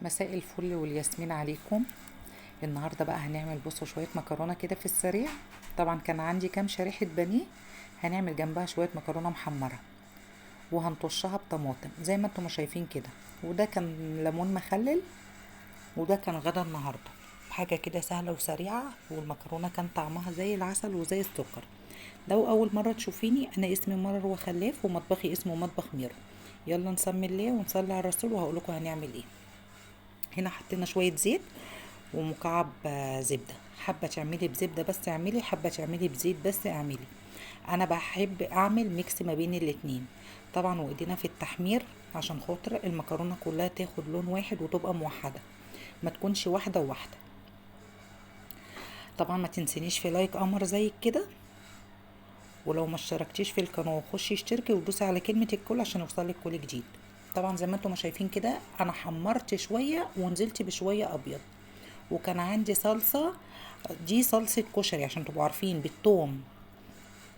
مساء الفل والياسمين عليكم. النهارده بقى هنعمل بصوا شويه مكرونه كده في السريع. طبعا كان عندي كام شريحه بانيه، هنعمل جنبها شويه مكرونه محمره وهنطشها بطماطم زي ما انتم ما شايفين كده. وده كان ليمون مخلل، وده كان غدا النهارده. حاجه كده سهله وسريعه، والمكرونه كان طعمها زي العسل وزي السكر. لو اول مره تشوفيني، انا اسمي مروه خلاف ومطبخي اسمه مطبخ ميرو. يلا نسمي الله ونصلي على الرسول وهقول لكم هنعمل ايه. هنا حطينا شويه زيت ومكعب زبدة. حابة تعملي بزبدة بس اعملي، حابة تعملي بزيت بس اعملي. انا بحب اعمل ميكس ما بين الاتنين. طبعا وايدينا في التحمير عشان خاطر المكرونة كلها تاخد لون واحد وتبقى موحدة، ما تكونش واحدة وواحدة. طبعا ما تنسينيش في لايك قمر زي كده، ولو ما اشتركتيش في القناة خشي اشتركي ودوسي على كلمة الكل عشان يوصلك كل جديد. طبعا زي ما انتم ما شايفين كده انا حمرت شوية ونزلت بشوية ابيض. وكان عندي صلصة، دي صلصة كشري عشان تبقوا عارفين، بالثوم.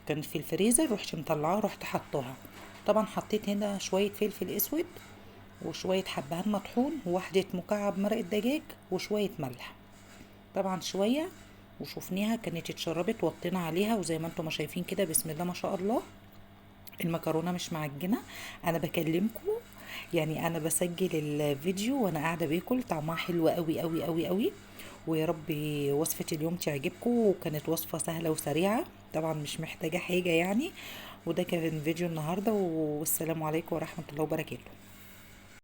كانت في الفريزر، رحت مطلعاها رحت حطاها. طبعا حطيت هنا شوية فلفل اسود وشوية حبهان مطحون وواحدة مكعب مرق الدجاج وشوية ملح. طبعا شوية وشوفنيها كانت اتشربت، وطينا عليها وزي ما انتم ما شايفين كده بسم الله ما شاء الله المكرونه مش معجنه. انا بكلمكم، يعني انا بسجل الفيديو وانا قاعده باكل. طعمها حلو قوي قوي قوي قوي. ويا رب وصفه اليوم تعجبكم، وكانت وصفه سهله وسريعه طبعا مش محتاجه حاجه يعني. وده كان فيديو النهارده، والسلام عليكم ورحمه الله وبركاته.